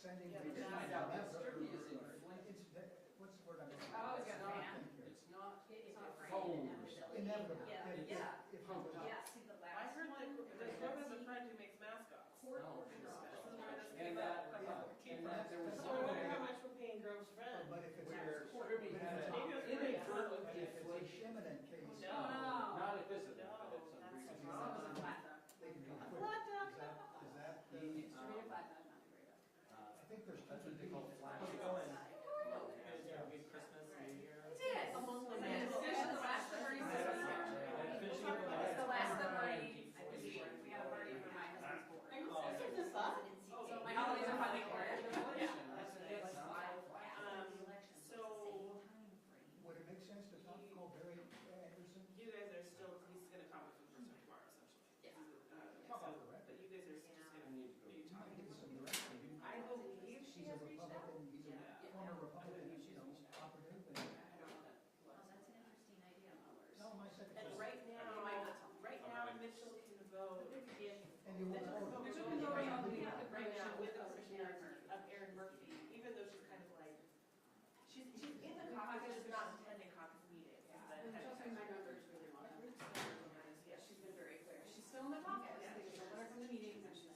Sending what's the word I'm looking for? It's not inevitable. Yeah. If I heard that the club has a friend who makes mascots. And that there was So I wonder how much we're paying Grove's friend. But if it's where Maybe had it's an inadvertent deflation. imminent case, Not at this event, but at some previous they can be quick. Is that I think there's that's what they call flash. How's it going? Guys, have a good Christmas, New Year? Among the It's the last of our Finishing It's the last of our we had a party for my husband's board. Are you setting this up? So my holidays are funding for it. So would it make sense to call Barry Anderson? you guys are still, he's gonna come with the person tomorrow essentially. Yeah. But you guys are just gonna be talking. Give us some direction. I believe she He's a has reached out. Republican, he's a former Republican, operative, and Well, that's an interesting idea, Mullers. no, my secretary. And right now, Mitchell can vote if. And you won't vote. Mitchell can vote right now with the permission of Erin Murphy, even though she's kind of like, she's in the caucus, she's not attending caucus meetings. Trusting my numbers really well. Yeah, She's been very clear. She's still in the caucus. They just don't let her from the meetings and she's.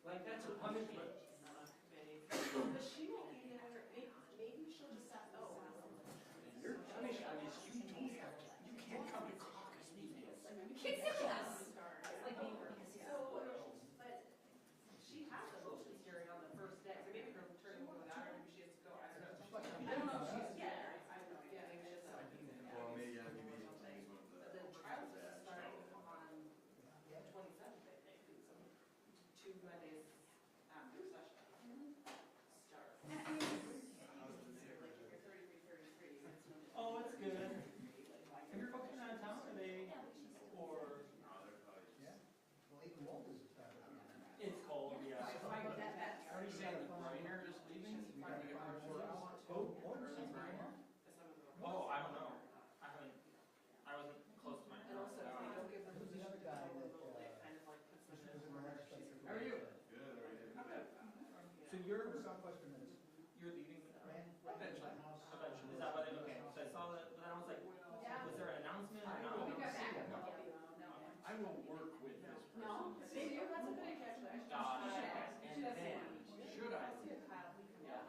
Like, that's a punishment. But she won't be there, maybe she'll just have, You're punished, I mean, you don't have to, you can't come to caucus meetings. You can't sit with us. Like being So, but she has a motion hearing on the first day, so maybe her turn over without her, maybe she has to go, I don't know. I don't know if she's, yeah, I have no idea. Yeah, maybe it's Well, maybe, yeah, maybe it's one of But the. the trials are starting on the 27th, I think, so 2 Mondays after session. Start. Like if you're 33, it's no. Oh, it's good. Have your folks been out of town, are they, or? Yeah, well, even Walter's It's cold, yeah. Are you saying the Briner is leaving? we got 5 more hours. Walter's in Briner. Oh, I don't know. I wasn't close to my And also, if they don't give them Who's the other guy position, that, they kind of like put This them was in the legislature. How are you? Good, all right. So From you're Southwestern Minnesota. leaving? Ran Eventually. the house. Eventually. Is that why they, okay, so I saw that, but then I was like, was there an announcement or I not? don't We got know. back. I will work with this person. No, maybe that's a good idea. And then, should I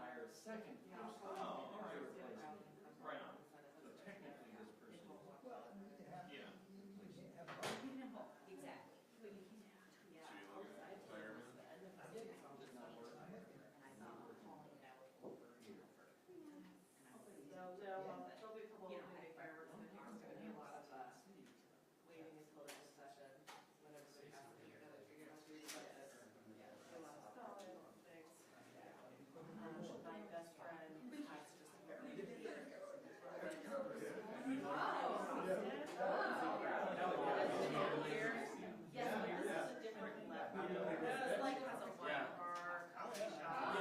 hire a second person Oh, all right. to replace me. Right on. So technically, this person. Well, and we can have, Yeah. we can have. Exactly. So you look at firemen? There'll be a couple of big fireworks, and then there's going to be a lot of waiting until the session, when everybody has to figure out this. A lot of stuff, things. My best friend has just barely been here. Yes, this is a different level. It's like it has a wine bar, coffee shop.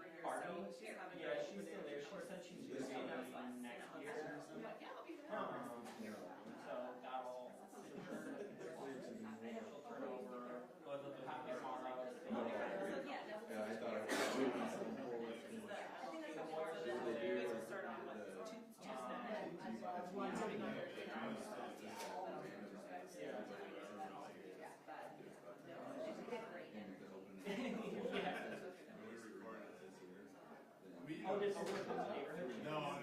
Yeah, she's still there. She said she's going to be next year. So that'll she'll turn over. Well, the happy tomorrow. Yeah, I thought I was. Start on what, Oh, this is the neighborhood? No.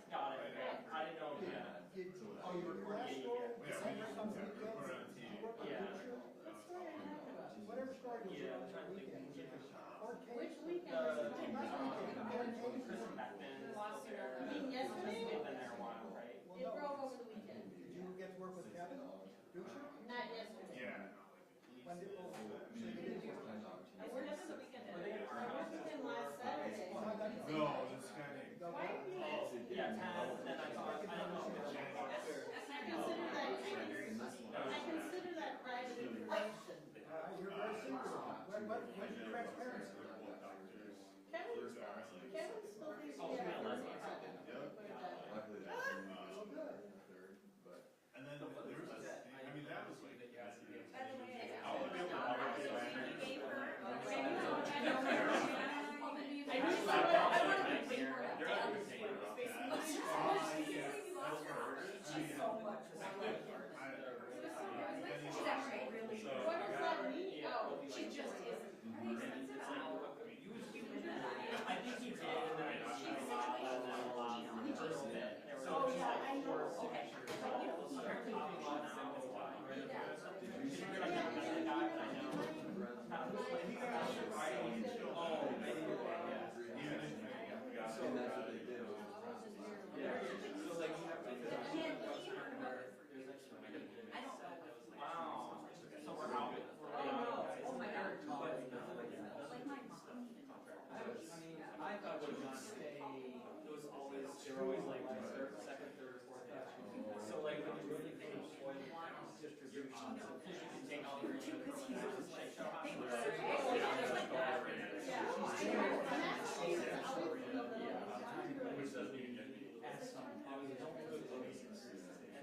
Got it. I didn't know. Yeah. Oh, you recorded it. Yeah. Whatever story was Yeah, on I'm trying to that think. weekend. Yeah. Or Which case. weekend? Chris Beckman is still there. You mean yesterday? He's been there a while, right? Well, It no. broke over the weekend. Did you get to work with Kevin Dusher? Not yesterday. Yeah. When did, oh, so you didn't work? I worked for the weekend. Were they in our I worked with him last Saturday. Well, how about you? No, this guy named. Go Why back. are you asking? Yeah, 10, then I thought, I didn't know if it was I consider that private information. You're very secretive. Where's your transparency? Kevin still thinks Oh, he had yeah, a let's- third. Luckily that came in third, but. And then there was this, I mean, that was like, that's the By the way, I want to be able to publicly so land. you gave her. I knew you were gonna way more They're not gonna say it about that. She's so much. She's actually really So, What does that mean? Oh, she just isn't. I think he did, and then she was and then the first bit, there were Oh, yeah, I know. four Okay. signatures. Apparently they want to know why. Did you hear about the guy that I know? And that's what they did. So like you have to figure out there's actually I don't know. wow. So we're out. Oh my God. But Like my mom even. I thought it would stay. It was always they were always like third, second, third, fourth. So like when you really think of oil distribution, so you can take all your like show how Which doesn't even get me. and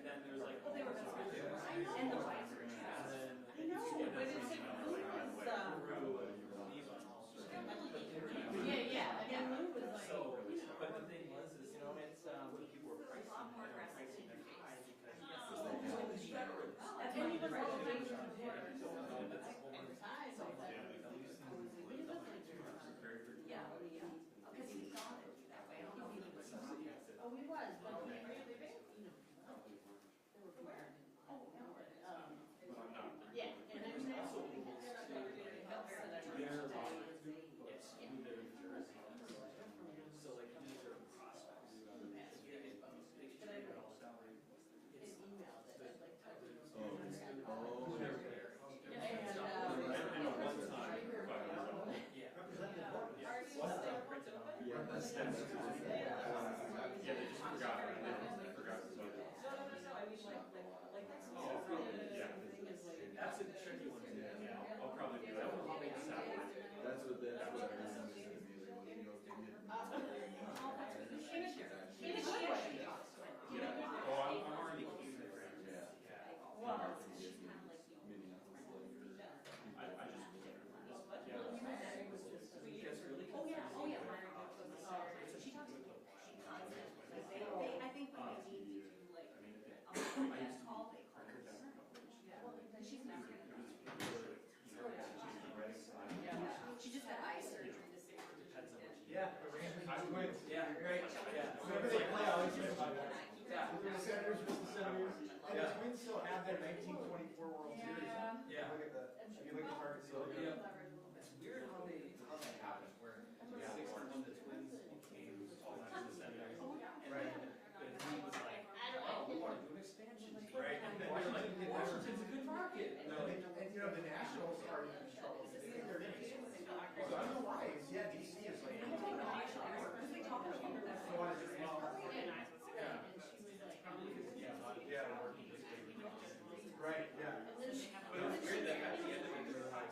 then there's like Well, they were best friends. And the wife. I know, but it's like Lou was, yeah, I mean, Lou was like. so, but the thing was, is, you know, it's, when people were pricing, they were pricing their high because, And then even though they were at the time, I was like, Yeah, because he thought it that way. I don't know if he was. oh, he was, but he, you know, they were married. Yeah, and then they also. so like, these are prospects. Yeah, that's. Yeah, they just forgot. They forgot to vote. Yeah. That's a tricky one. Yeah, I'll probably do that. That's what I remember saying to me, like, well, you know, if you get. Oh, I'm already keeping it. Yeah. Well, I just. Yeah. Oh, yeah. So she talks to me. I think when they need you to like, call, they call her. Well, she's not. She just had eye surgery this year. Yeah, twins. Yeah, great, yeah. Whenever they play, I always think about that. Yeah. If they're the Senators versus the Senators, and the Twins still have their 1924 World Series. Yeah. Look at the, if you look at target So, field. yeah, it's weird how that happened, where 61 the Twins became all the Senators. Right. But he was like, oh, we want to do an expansion. Right. And then we're like, Washington's a good market. And you know, the Nationals are in trouble. They think they're in it. So I don't know why. Yeah, DC is like. Right, yeah. But it was weird that at the end of it, they were like,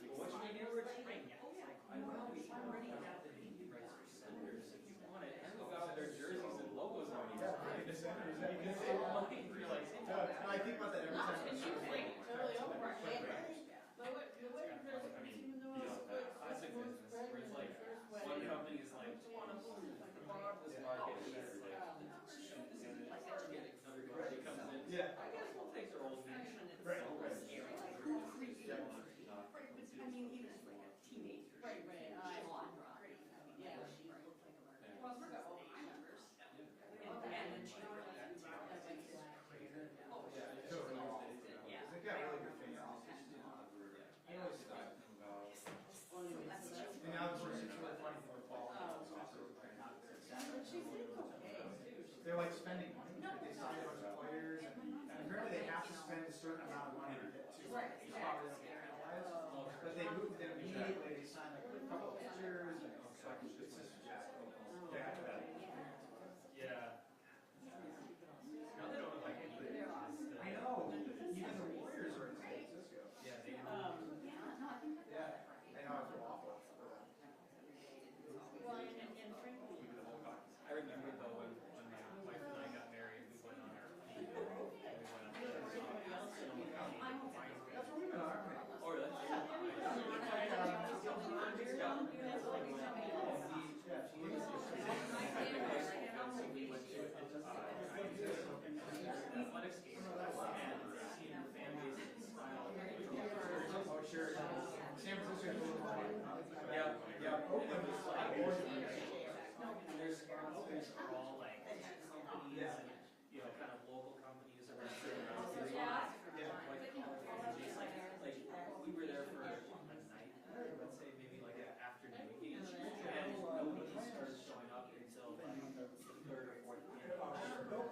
well, what's your neighborhood train? I know, we already have the naming rights for Senators. If you want it, and go out their jerseys and logos on each Yeah, side. the Senators, You can save money. You're like, save No, money. I think about that every time. Totally over. The way even though it was like. Classic business, where it's like, one company is like, want to farm this market, and they're like, shoot, this is like, another company comes in. Yeah. I guess we'll take their old name. Yeah, Oakland is like. There's sponsors are all like companies and, you know, kind of local companies around here. Yeah. White collar companies. Like, we were there for a night, let's say maybe like an afternoon engage, and nobody started showing up until like the third or fourth game.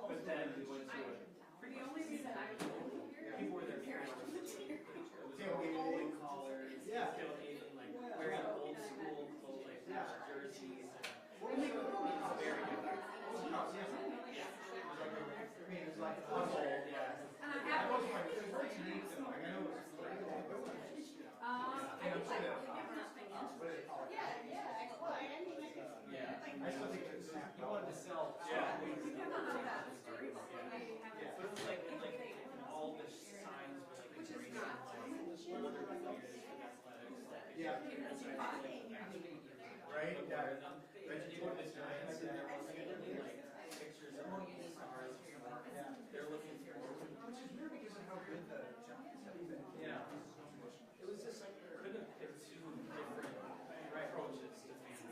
But then we went to a pretty The only reason I was here. people were there for it was all white collars, tailgating, like wearing old school clothes, like jerseys. And it's very good. I mean, it's like, Old, yeah. And I'm I happy. was like, it's very unique though, like, I know it's like, I think like, what is it called? Yeah. I still think it's. You wanted to sell. yeah. Yeah. We have not done that. But it was like all the signs were like green, like other players with athletics, like Yeah. Right, but yeah. wear them. And you go to the Giants and there was like pictures of all the stars. They're looking for. Which is weird because of how good the Giants have been. Yeah. It was just like couldn't have picked two different approaches to fans.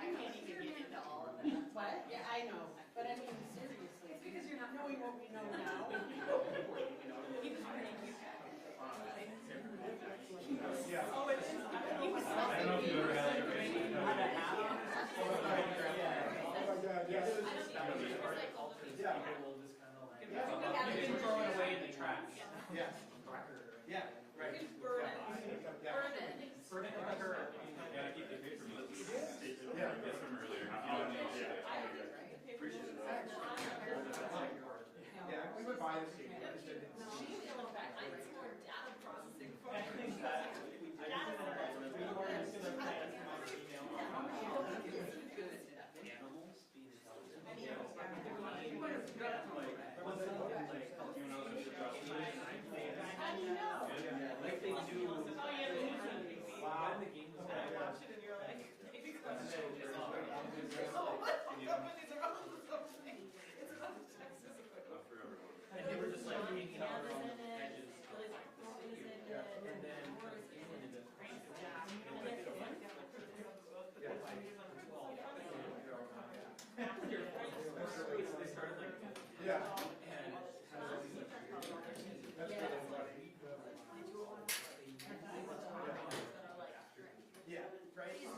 I can't even get into all of that. What? Yeah, I know, but I mean, seriously, It's because you're not knowing what we know now. He was pretty cute. Yeah. Oh, it is. He was I don't know if you ever had like a baseball. Yeah. People will just kind of like Yeah. you can throw it away in the trash. Yeah. Yeah. Right. Burn it. Yeah. Burn it. Burn it in the curb. Yeah, I keep the paper from this. Yeah. I guess from earlier. Yeah. Appreciate it. Yeah, we would buy this game. I just didn't. And they were just like hanging out on the edges. And then they started like Yeah. and That's really funny. Yeah. Right.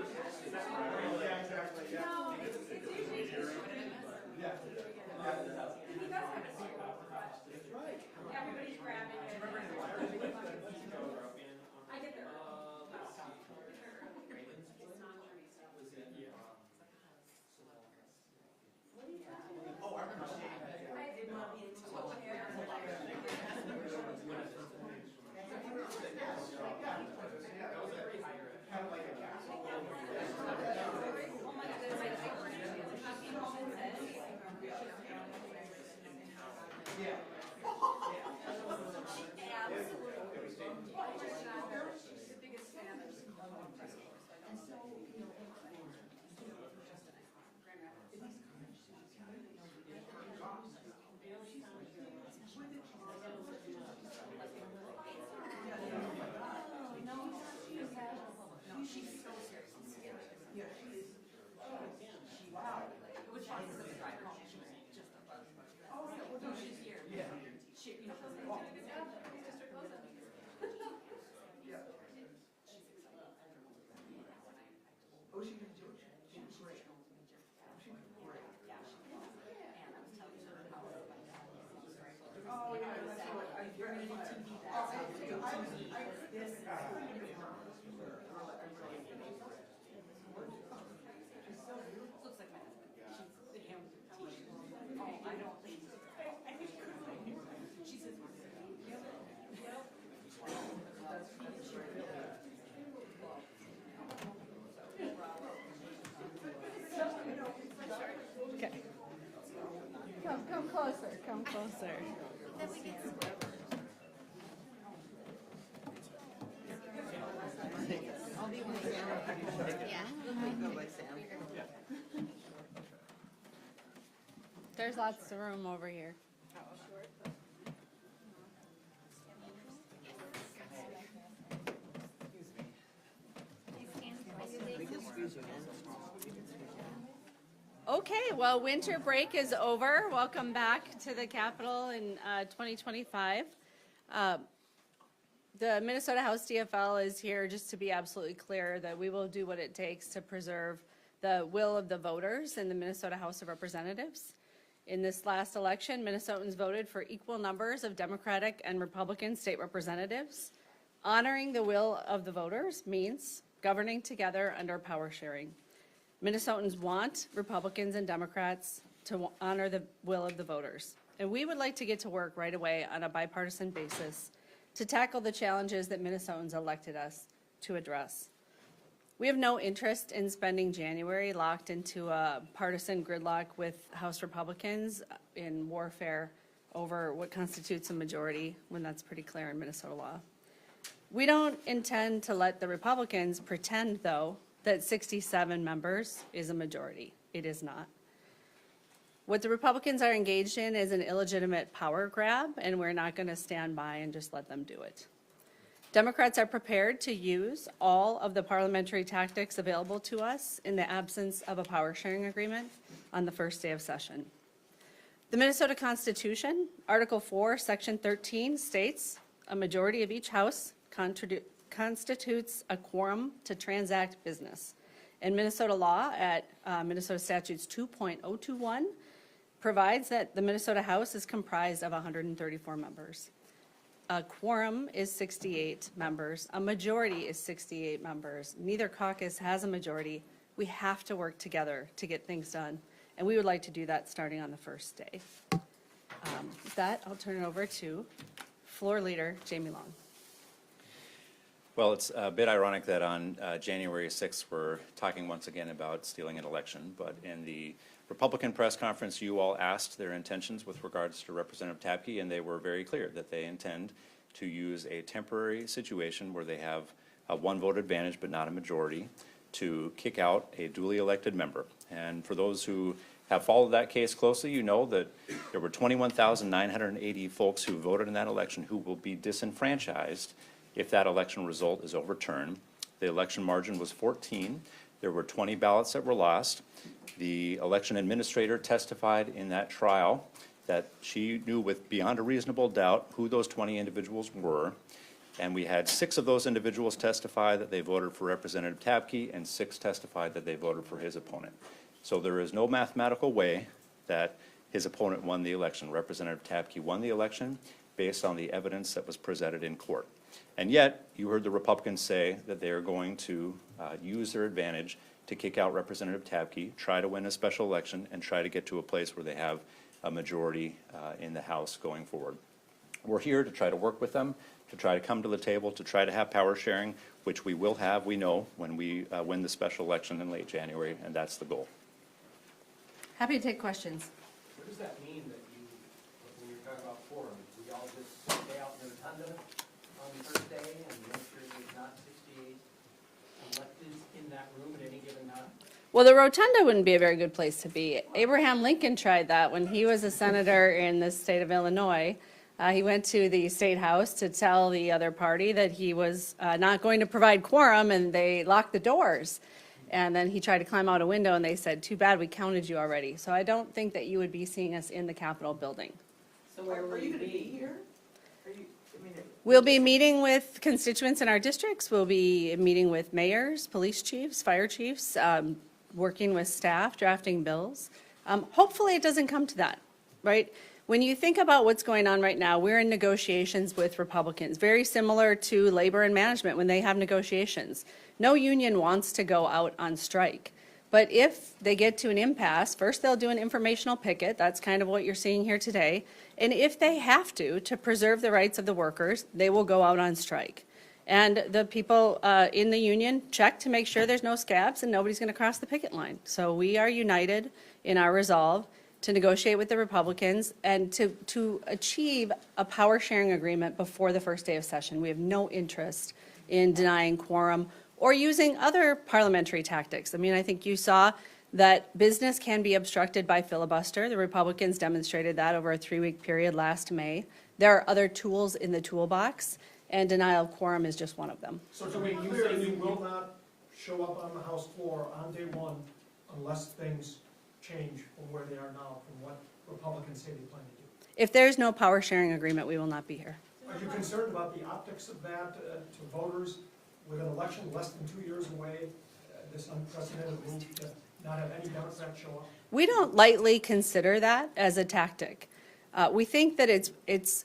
Yeah, exactly. Yeah. No, it's usually just Yeah. he does have a seat. Everybody's grabbing it. I get there. Oh, I remember seeing that. I did not mean to go there. Yeah, that was a kind of like a castle. Oh my goodness, I came home and said. Yeah. She's the biggest fan of she's so serious. Yeah, she is. Wow. It was fun because the drive home, she was just a buzz. Oh, yeah, well, no, she's here. Yeah. She, you know, she's doing a good job. His district loves it. Yeah. Oh, she was Jewish. She was great. She was great. Oh, yeah, that's what I heard. Looks like my husband. She's him. Oh, I don't think. I think she says, yep. sir. There's lots of room over here. Okay, well, winter break is over. Welcome back to the Capitol in 2025. The Minnesota House DFL is here just to be absolutely clear that we will do what it takes to preserve the will of the voters in the Minnesota House of Representatives. In this last election, Minnesotans voted for equal numbers of Democratic and Republican state representatives. Honoring the will of the voters means governing together under power sharing. Minnesotans want Republicans and Democrats to honor the will of the voters. And we would like to get to work right away on a bipartisan basis to tackle the challenges that Minnesotans elected us to address. We have no interest in spending January locked into a partisan gridlock with House Republicans in warfare over what constitutes a majority, when that's pretty clear in Minnesota law. We don't intend to let the Republicans pretend, though, that 67 members is a majority. It is not. What the Republicans are engaged in is an illegitimate power grab, and we're not going to stand by and just let them do it. Democrats are prepared to use all of the parliamentary tactics available to us in the absence of a power sharing agreement on the first day of session. The Minnesota Constitution, Article 4, Section 13 states, a majority of each house constitutes a quorum to transact business. And Minnesota law at Minnesota Statutes 2.021 provides that the Minnesota House is comprised of 134 members. A quorum is 68 members. A majority is 68 members. Neither caucus has a majority. We have to work together to get things done. And we would like to do that starting on the first day. With that, I'll turn it over to Floor Leader Jamie Long. Well, it's a bit ironic that on January 6th, we're talking once again about stealing an election, but in the Republican press conference, you all asked their intentions with regards to Representative Tabke, and they were very clear that they intend to use a temporary situation where they have a one vote advantage but not a majority to kick out a duly elected member. And for those who have followed that case closely, you know that there were 21,980 folks who voted in that election who will be disenfranchised if that election result is overturned. The election margin was 14. There were 20 ballots that were lost. The election administrator testified in that trial that she knew with beyond a reasonable doubt who those 20 individuals were. And we had 6 of those individuals testify that they voted for Representative Tabke, and 6 testified that they voted for his opponent. So there is no mathematical way that his opponent won the election. Representative Tabke won the election based on the evidence that was presented in court. And yet, you heard the Republicans say that they are going to use their advantage to kick out Representative Tabke, try to win a special election, and try to get to a place where they have a majority in the House going forward. We're here to try to work with them, to try to come to the table, to try to have power sharing, which we will have, we know, when we win the special election in late January, and that's the goal. Happy to take questions. What does that mean that you, when you're talking about quorum, we all just stay out in the rotunda on Thursday and make sure there's not 68 electeds in that room at any given time? Well, the rotunda wouldn't be a very good place to be. Abraham Lincoln tried that when he was a senator in the state of Illinois. He went to the state house to tell the other party that he was not going to provide quorum, and they locked the doors. And then he tried to climb out a window, and they said, "Too bad, we counted you already." So I don't think that you would be seeing us in the Capitol building. So where are you going to be here? Are you, I mean, We'll be meeting with constituents in our districts. We'll be meeting with mayors, police chiefs, fire chiefs, working with staff, drafting bills. Hopefully it doesn't come to that, right? When you think about what's going on right now, we're in negotiations with Republicans, very similar to labor and management when they have negotiations. No union wants to go out on strike. But if they get to an impasse, first they'll do an informational picket. That's kind of what you're seeing here today. And if they have to preserve the rights of the workers, they will go out on strike. And the people in the union check to make sure there's no scabs and nobody's going to cross the picket line. So we are united in our resolve to negotiate with the Republicans and to achieve a power sharing agreement before the first day of session. We have no interest in denying quorum or using other parliamentary tactics. I mean, I think you saw that business can be obstructed by filibuster. The Republicans demonstrated that over a 3-week period last May. There are other tools in the toolbox, and denial of quorum is just one of them. So to be clear, you will not show up on the House floor on day one unless things change from where they are now, from what Republicans say they plan to do. If there's no power sharing agreement, we will not be here. Are you concerned about the optics of that to voters with an election less than 2 years away, this unprecedented move to not have any Democrats show up? We don't lightly consider that as a tactic. We think that it's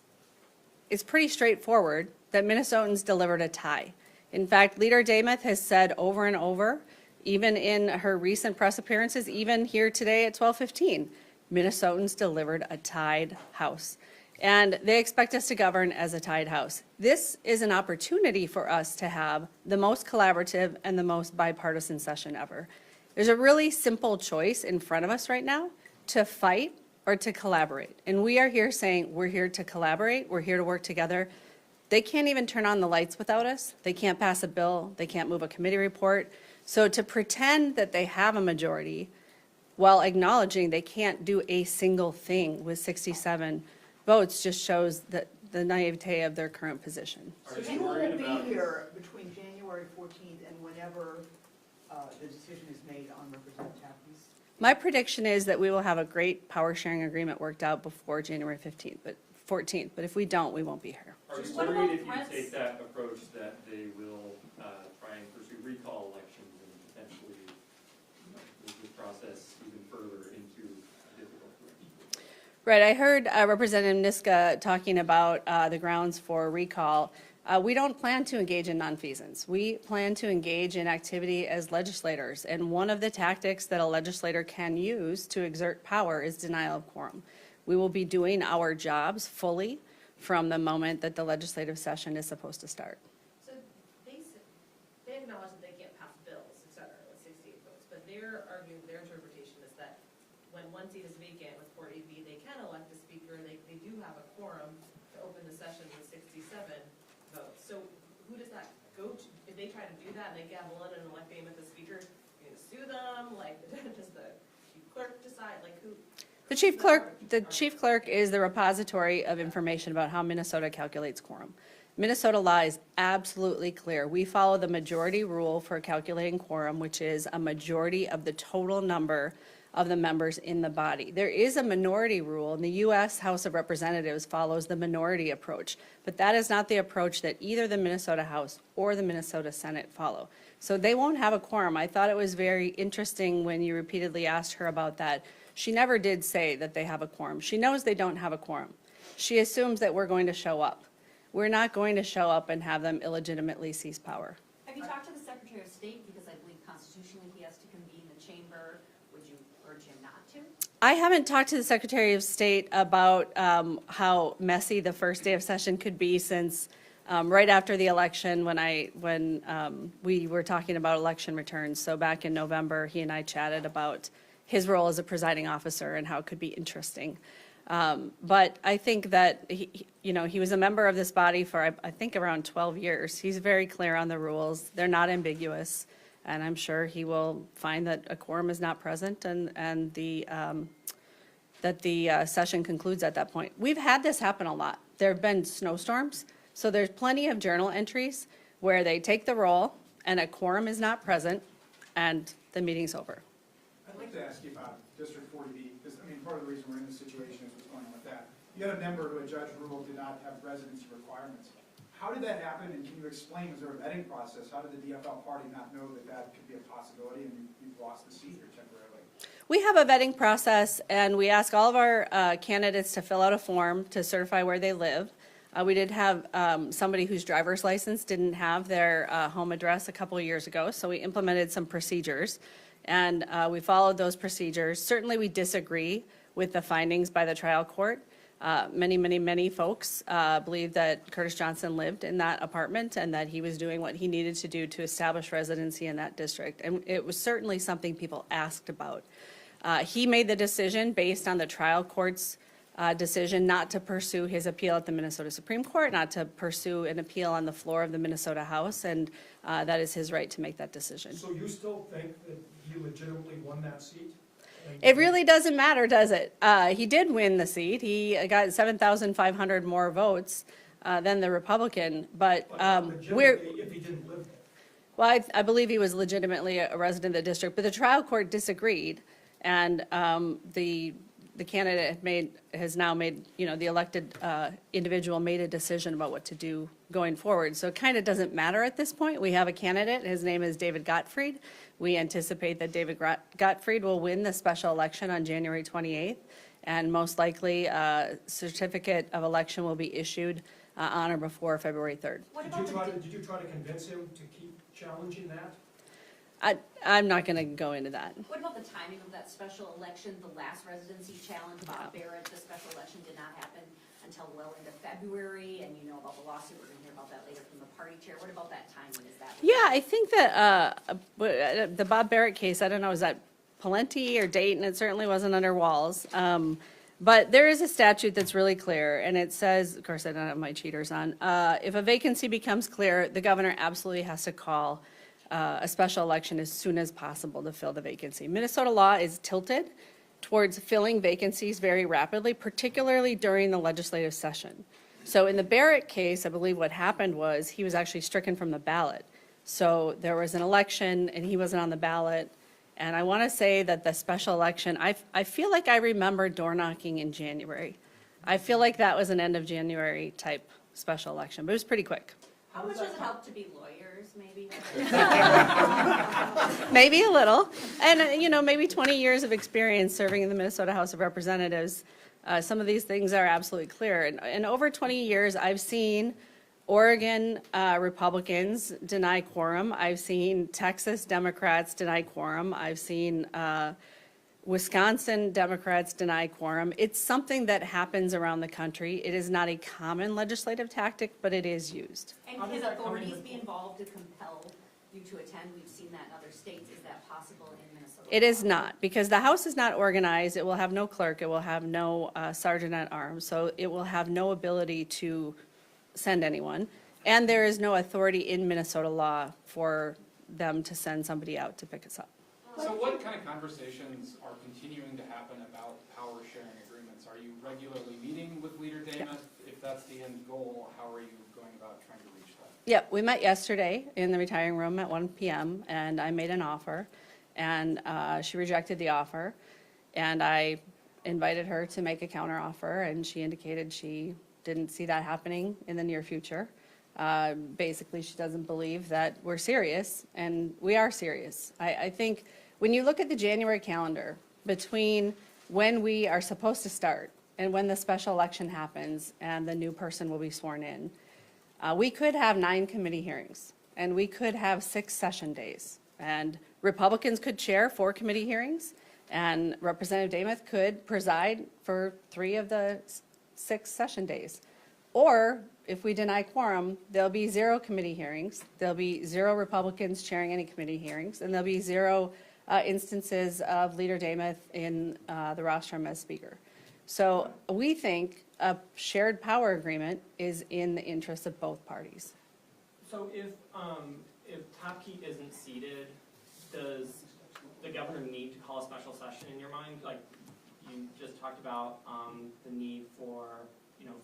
pretty straightforward that Minnesotans delivered a tie. In fact, Leader Dameth has said over and over, even in her recent press appearances, even here today at 12:15, Minnesotans delivered a tied House. And they expect us to govern as a tied House. This is an opportunity for us to have the most collaborative and the most bipartisan session ever. There's a really simple choice in front of us right now: to fight or to collaborate. And we are here saying we're here to collaborate, we're here to work together. They can't even turn on the lights without us. They can't pass a bill, they can't move a committee report. So to pretend that they have a majority while acknowledging they can't do a single thing with 67 votes just shows that the naivete of their current position. So you will be here between January 14th and whenever the decision is made on Representative Tappan's? My prediction is that we will have a great power sharing agreement worked out before January 15th, but 14th. But if we don't, we won't be here. Are you What about worried if you press? take that approach that they will try and pursue recall elections and potentially move this process even further into a difficult direction? Right, I heard Representative Niska talking about the grounds for recall. We don't plan to engage in nonfeasance. We plan to engage in activity as legislators, and one of the tactics that a legislator can use to exert power is denial of quorum. We will be doing our jobs fully from the moment that the legislative session is supposed to start. So they acknowledge that they can't pass bills, et cetera, with 68 votes, but they're arguing, their interpretation is that when one seat is vacant with 40B, they can elect a speaker, they do have a quorum to open the session with 67 votes. So who does that go to? If they try to do that and they gavel in and elect Dameth as speaker, you're gonna sue them? Like, does the chief clerk decide, like who? The chief clerk is the repository of information about how Minnesota calculates quorum. Minnesota law is absolutely clear. We follow the majority rule for calculating quorum, which is a majority of the total number of the members in the body. There is a minority rule, and the U.S. House of Representatives follows the minority approach, but that is not the approach that either the Minnesota House or the Minnesota Senate follow. So they won't have a quorum. I thought it was very interesting when you repeatedly asked her about that. She never did say that they have a quorum. She knows they don't have a quorum. She assumes that we're going to show up. We're not going to show up and have them illegitimately seize power. Have you talked to the Secretary of State? Because I believe constitutionally he has to convene the chamber. Would you urge him not to? I haven't talked to the Secretary of State about how messy the first day of session could be since right after the election when we were talking about election returns. So back in November, he and I chatted about his role as a presiding officer and how it could be interesting. But I think that he was a member of this body for I think around 12 years. He's very clear on the rules. They're not ambiguous, and I'm sure he will find that a quorum is not present and that the session concludes at that point. We've had this happen a lot. There have been snowstorms, so there's plenty of journal entries where they take the roll and a quorum is not present and the meeting's over. I'd like to ask you about District 40B, because, I mean, part of the reason we're in this situation is what's going on with that. You had a member who a judge ruled did not have residency requirements. How did that happen, and can you explain, was there a vetting process? How did the DFL party not know that that could be a possibility, and you've lost the seat here temporarily? We have a vetting process, and we ask all of our candidates to fill out a form to certify where they live. We did have somebody whose driver's license didn't have their home address a couple of years ago, so we implemented some procedures. And we followed those procedures. Certainly we disagree with the findings by the trial court. Many folks believe that Curtis Johnson lived in that apartment and that he was doing what he needed to do to establish residency in that district. And it was certainly something people asked about. He made the decision based on the trial court's decision not to pursue his appeal at the Minnesota Supreme Court, not to pursue an appeal on the floor of the Minnesota House, and that is his right to make that decision. So you still think that he legitimately won that seat? It really doesn't matter, does it? He did win the seat. He got 7,500 more votes than the Republican, but Legitimately, if he didn't live there. well, I believe he was legitimately a resident of the district, but the trial court disagreed, and the candidate has now made, the elected individual made a decision about what to do going forward. So it kind of doesn't matter at this point. We have a candidate. His name is David Gottfried. We anticipate that David Gottfried will win the special election on January 28th, and most likely a certificate of election will be issued on or before February 3rd. Did you try to convince him to keep challenging that? I'm not going to go into that. What about the timing of that special election, the last residency challenge about Barrett? The special election did not happen until well into February, and you know about the lawsuit. We're going to hear about that later from the party chair. What about that timing? Is that? Yeah, I think that the Bob Barrett case, I don't know, is that Pawlenty or Dayton? It certainly wasn't under Walls. But there is a statute that's really clear, and it says, of course, I don't have my cheaters on, if a vacancy becomes clear, the governor absolutely has to call a special election as soon as possible to fill the vacancy. Minnesota law is tilted towards filling vacancies very rapidly, particularly during the legislative session. So in the Barrett case, I believe what happened was he was actually stricken from the ballot. So there was an election and he wasn't on the ballot. And I want to say that the special election, I feel like I remember door knocking in January. I feel like that was an end of January type special election, but it was pretty quick. How much does it help to be lawyers, maybe? Maybe a little. And, maybe 20 years of experience serving in the Minnesota House of Representatives. Some of these things are absolutely clear. And over 20 years, I've seen Oregon Republicans deny quorum. I've seen Texas Democrats deny quorum. I've seen Wisconsin Democrats deny quorum. It's something that happens around the country. It is not a common legislative tactic, but it is used. And can authorities be involved to compel you to attend? We've seen that in other states. Is that possible in Minnesota? It is not, because the House is not organized. It will have no clerk. It will have no sergeant at arms. So it will have no ability to send anyone. And there is no authority in Minnesota law for them to send somebody out to pick us up. So what kind of conversations are continuing to happen about power sharing agreements? Are you regularly meeting with Leader Dameth? Yeah. If that's the end goal, how are you going about trying to reach that? Yeah, we met yesterday in the retiring room at 1 p.m. and I made an offer, and she rejected the offer, and I invited her to make a counteroffer, and she indicated she didn't see that happening in the near future. Basically, she doesn't believe that we're serious, and we are serious. I think when you look at the January calendar, between when we are supposed to start and when the special election happens and the new person will be sworn in, we could have 9 committee hearings, and we could have 6 session days. And Republicans could chair 4 committee hearings, and Representative Dameth could preside for 3 of the 6 session days. Or if we deny quorum, there'll be 0 committee hearings, there'll be 0 Republicans chairing any committee hearings, and there'll be 0 instances of Leader Dameth in the rostrum as speaker. So we think a shared power agreement is in the interest of both parties. So if Top Key isn't seated, does the governor need to call a special session in your mind? Like you just talked about the need for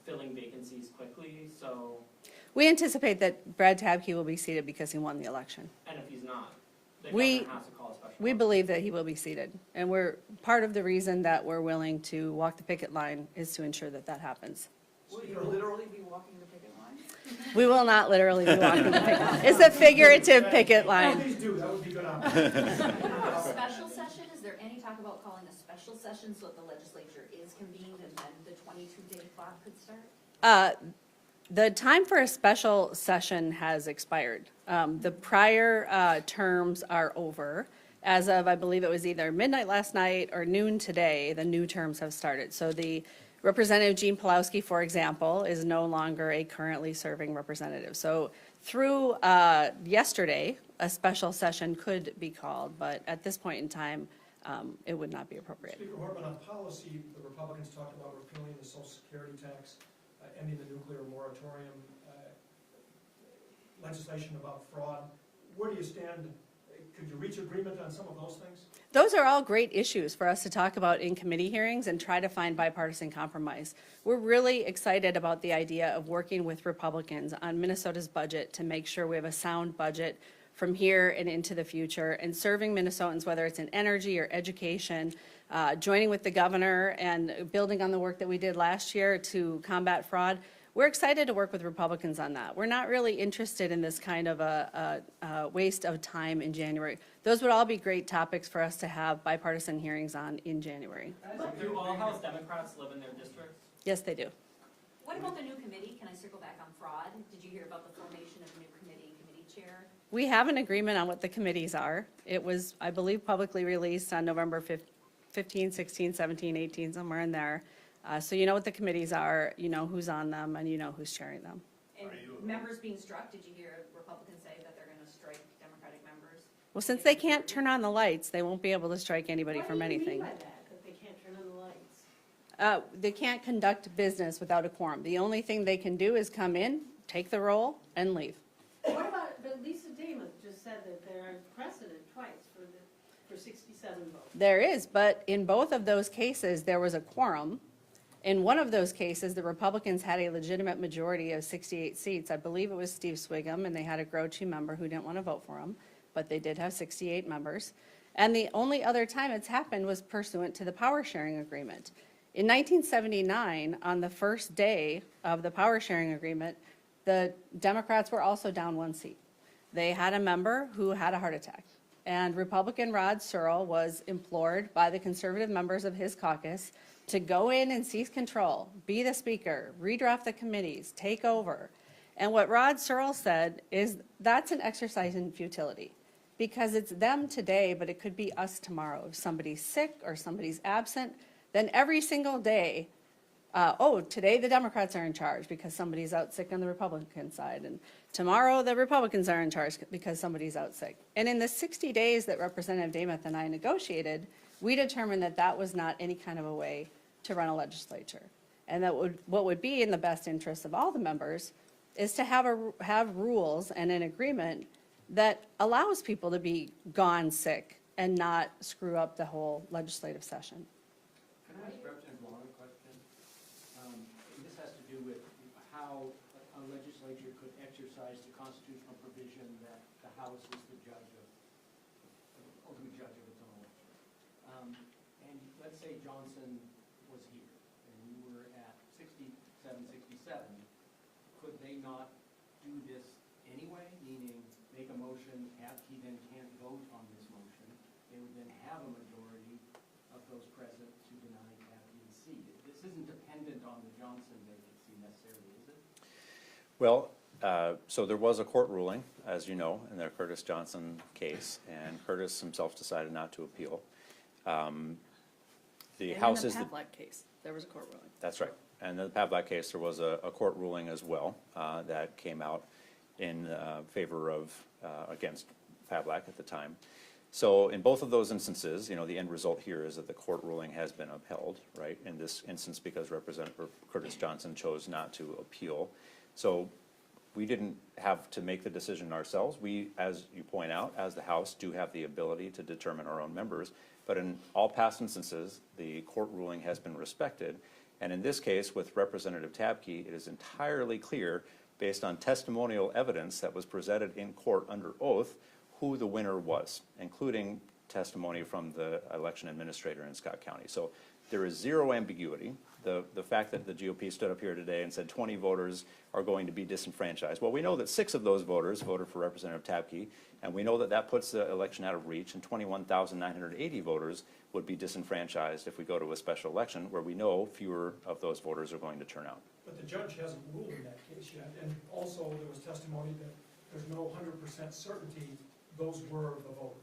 filling vacancies quickly, so. We anticipate that Brad Tabke will be seated because he won the election. And if he's not, the We- governor has to call a special. We believe that he will be seated, and part of the reason that we're willing to walk the picket line is to ensure that that happens. Will you literally be walking the picket line? We will not literally be walking the picket line. It's a figurative picket line. Please do, that would be good. A special session, is there any talk about calling a special session so that the legislature is convened and then the 22-day clock could start? The time for a special session has expired. The prior terms are over. As of, I believe it was either midnight last night or noon today, the new terms have started. So the Representative Gene Pawlowski, for example, is no longer a currently serving representative. So through yesterday, a special session could be called, but at this point in time, it would not be appropriate. Speaker Hortman, on policy, the Republicans talked about repealing the Social Security tax, ending the nuclear moratorium, legislation about fraud. Where do you stand? Could you reach agreement on some of those things? Those are all great issues for us to talk about in committee hearings and try to find bipartisan compromise. We're really excited about the idea of working with Republicans on Minnesota's budget to make sure we have a sound budget from here and into the future, and serving Minnesotans, whether it's in energy or education, joining with the governor and building on the work that we did last year to combat fraud. We're excited to work with Republicans on that. We're not really interested in this kind of a waste of time in January. Those would all be great topics for us to have bipartisan hearings on in January. Do all House Democrats live in their districts? Yes, they do. What about the new committee? Can I circle back on fraud? Did you hear about the formation of a new committee chair? We have an agreement on what the committees are. It was, I believe, publicly released on November 15, 16, 17, 18, somewhere in there. So you know what the committees are, you know who's on them, and you know who's chairing them. And members being struck, did you hear Republicans say that they're going to strike Democratic members? Well, since they can't turn on the lights, they won't be able to strike anybody from anything. What do you mean by that they can't turn on the lights? They can't conduct business without a quorum. The only thing they can do is come in, take the roll, and leave. What about, but Lisa Damon just said that there are precedent twice for 67 votes. There is, but in both of those cases, there was a quorum. In one of those cases, the Republicans had a legitimate majority of 68 seats. I believe it was Steve Swigum, and they had a Grouchy member who didn't want to vote for him, but they did have 68 members. And the only other time it's happened was pursuant to the power sharing agreement. In 1979, on the first day of the power sharing agreement, the Democrats were also down one seat. They had a member who had a heart attack. And Republican Rod Searle was implored by the conservative members of his caucus to go in and seize control, be the speaker, redraft the committees, take over. And what Rod Searle said is that's an exercise in futility, because it's them today, but it could be us tomorrow. If somebody's sick or somebody's absent, then every single day, today the Democrats are in charge because somebody's out sick on the Republican side, and tomorrow the Republicans are in charge because somebody's out sick. And in the 60 days that Representative Demuth and I negotiated, we determined that that was not any kind of a way to run a legislature. And that what would be in the best interest of all the members is to have rules and an agreement that allows people to be gone sick and not screw up the whole legislative session. Can I ask Representative Long a question? This has to do with how a legislature could exercise the constitutional provision that the House is the ultimate judge of its own election. And let's say Johnson was here, and we were at 67, 67. Could they not do this anyway, meaning make a motion, he then can't vote on this motion? They would then have a majority of those present to deny Kathy the seat. This isn't dependent on the Johnson vacancy necessarily, is it? Well, so there was a court ruling, as you know, in the Curtis Johnson case, and Curtis himself decided not to appeal. The House is in the Pavlik case, there was a court ruling. That's right. And in the Pavlik case, there was a court ruling as well that came out in favor of, against Pavlik at the time. So in both of those instances, the end result here is that the court ruling has been upheld, right? In this instance, because Representative Curtis Johnson chose not to appeal. So we didn't have to make the decision ourselves. We, as you point out, as the House, do have the ability to determine our own members. But in all past instances, the court ruling has been respected. And in this case, with Representative Tabke, it is entirely clear, based on testimonial evidence that was presented in court under oath, who the winner was, including testimony from the election administrator in Scott County. So there is zero ambiguity. The fact that the GOP stood up here today and said 20 voters are going to be disenfranchised. Well, we know that 6 of those voters voted for Representative Tabke, and we know that that puts the election out of reach, and 21,980 voters would be disenfranchised if we go to a special election where we know fewer of those voters are going to turn out. But the judge hasn't ruled in that case yet, and also there was testimony that there's no 100% certainty those were the voters.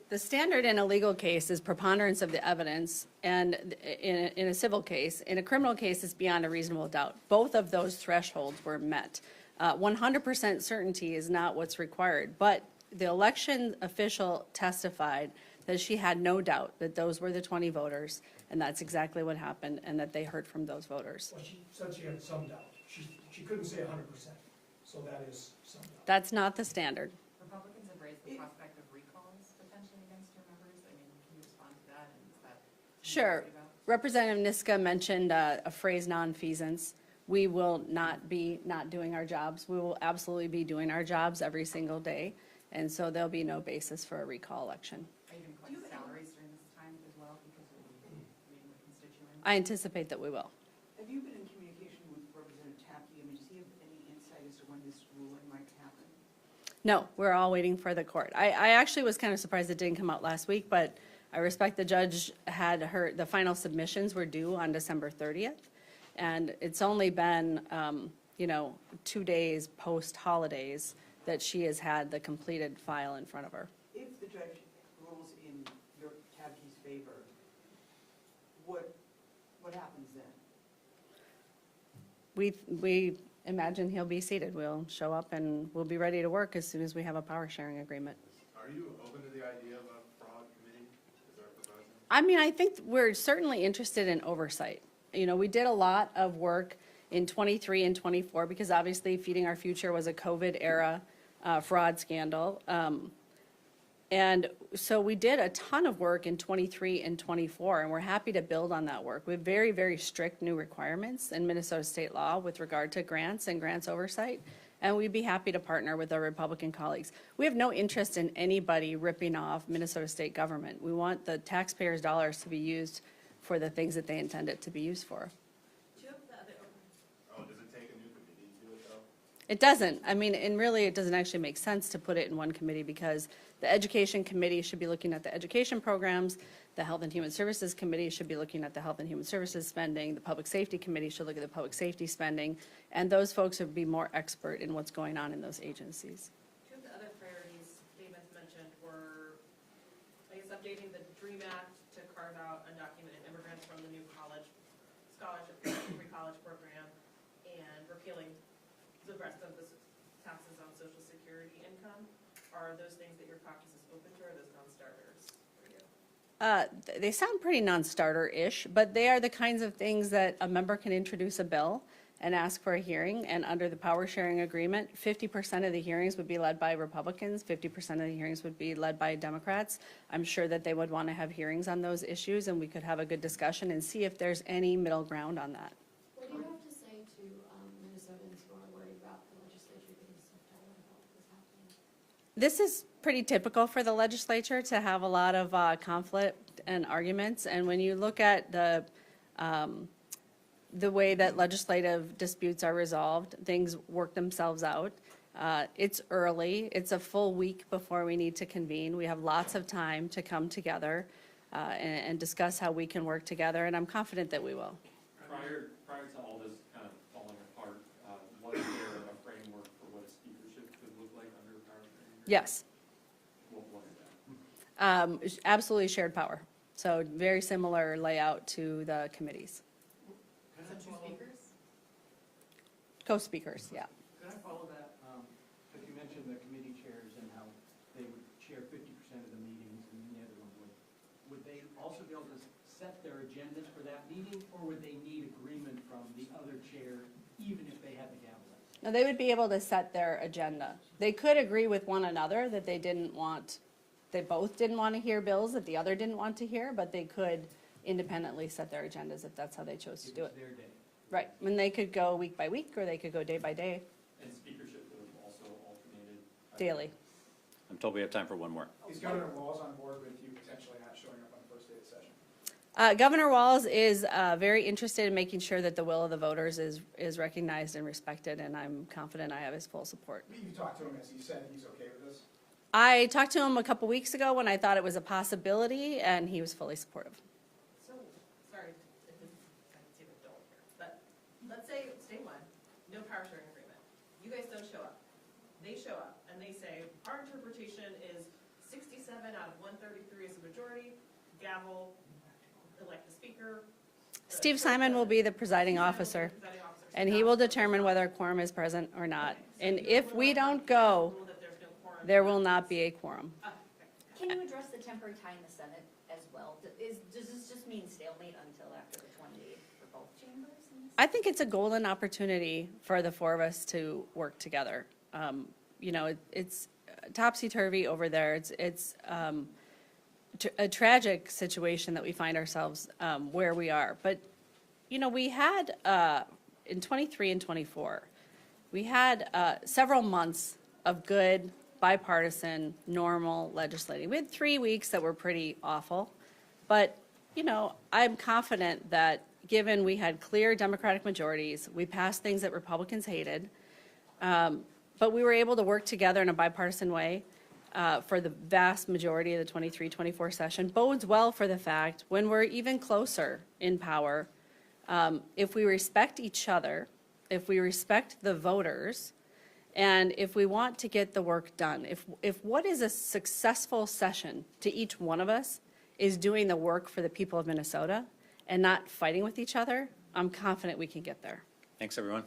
The standard in a legal case is preponderance of the evidence, and in a civil case. In a criminal case, it's beyond a reasonable doubt. Both of those thresholds were met. 100% certainty is not what's required, but the election official testified that she had no doubt that those were the 20 voters, and that's exactly what happened, and that they heard from those voters. Well, she said she had some doubt. She couldn't say 100%, so that is some doubt. That's not the standard. Republicans have raised the prospect of recalls potentially against your members. I mean, can you respond to that, and is that? Sure. Representative Niska mentioned a phrase nonfeasance. We will not be not doing our jobs. We will absolutely be doing our jobs every single day, and so there'll be no basis for a recall election. Are you going to collect salaries during this time as well because of meeting with constituents? I anticipate that we will. Have you been in communication with Representative Tacky? I mean, does he have any insight as to when this ruling might happen? No, we're all waiting for the court. I actually was kind of surprised it didn't come out last week, but I respect the judge had the final submissions were due on December 30th. And it's only been, 2 days post-holidays that she has had the completed file in front of her. If the judge rules in your Taki's favor, what happens then? We imagine he'll be seated. We'll show up and we'll be ready to work as soon as we have a power sharing agreement. Are you open to the idea of a fraud committee? Is there a proposal? I mean, I think we're certainly interested in oversight. We did a lot of work in 23 and 24 because obviously Feeding Our Future was a COVID era fraud scandal. And so we did a ton of work in 23 and 24, and we're happy to build on that work. We have very, very strict new requirements in Minnesota state law with regard to grants and grants oversight, and we'd be happy to partner with our Republican colleagues. We have no interest in anybody ripping off Minnesota state government. We want the taxpayers' dollars to be used for the things that they intend it to be used for. Oh, does it take a new committee to do it though? It doesn't. I mean, and really, it doesn't actually make sense to put it in one committee because the Education Committee should be looking at the education programs, the Health and Human Services Committee should be looking at the Health and Human Services spending, the Public Safety Committee should look at the public safety spending, and those folks would be more expert in what's going on in those agencies. Two of the other priorities David's mentioned were, I guess, updating the DREAM Act to carve out undocumented immigrants from the new college scholarship, free college program, and repealing the rest of the taxes on Social Security income. Are those things that your caucus is open to, or are those non-starters for you? They sound pretty non-starter-ish, but they are the kinds of things that a member can introduce a bill and ask for a hearing, and under the power sharing agreement, 50% of the hearings would be led by Republicans, 50% of the hearings would be led by Democrats. I'm sure that they would want to have hearings on those issues, and we could have a good discussion and see if there's any middle ground on that. What do you have to say to Minnesotans who are worried about the legislature getting stuff done and how this happening? This is pretty typical for the legislature to have a lot of conflict and arguments, and when you look at the way that legislative disputes are resolved, things work themselves out. It's early. It's a full week before we need to convene. We have lots of time to come together and discuss how we can work together, and I'm confident that we will. Prior to all this kind of falling apart, was there a framework for what a speakership could look like under power sharing? Yes. What was that? Absolutely shared power. So very similar layout to the committees. So two speakers? Co-speakers, yeah. Could I follow that? Because you mentioned the committee chairs and how they would chair 50% of the meetings and the other one would. Would they also be able to set their agendas for that meeting, or would they need agreement from the other chair, even if they had the gavel? No, they would be able to set their agenda. They could agree with one another that they both didn't want to hear bills that the other didn't want to hear, but they could independently set their agendas if that's how they chose to do it. Their day. Right, and they could go week by week, or they could go day by day, And speakership would have also alternated? daily. I'm told we have time for one more. Is Governor Walz on board with you potentially not showing up on the first day of the session? Governor Walz is very interested in making sure that the will of the voters is recognized and respected, and I'm confident I have his full support. You talked to him, as he said he's okay with this? I talked to him a couple weeks ago when I thought it was a possibility, and he was fully supportive. So, sorry, if this is kind of stupid, don't here, but let's say it's day one, no power sharing agreement. You guys don't show up. They show up, and they say, our interpretation is 67 out of 133 is the majority, gavel, elect the speaker. Steve Simon will be the presiding officer, and he will determine whether a quorum is present or not. And if we don't go, there will not be a quorum. Can you address the temporary tie in the Senate as well? Does this just mean stalemate until after the 28th for both chambers? I think it's a golden opportunity for the four of us to work together. You know, it's topsy-turvy over there. It's a tragic situation that we find ourselves where we are. But, you know, we had, in 23 and 24, we had several months of good, bipartisan, normal legislating. We had 3 weeks that were pretty awful. But, you know, I'm confident that given we had clear Democratic majorities, we passed things that Republicans hated, but we were able to work together in a bipartisan way for the vast majority of the 23-24 session, bodes well for the fact when we're even closer in power, if we respect each other, if we respect the voters, and if we want to get the work done, if what is a successful session to each one of us is doing the work for the people of Minnesota and not fighting with each other, I'm confident we can get there. Thanks, everyone.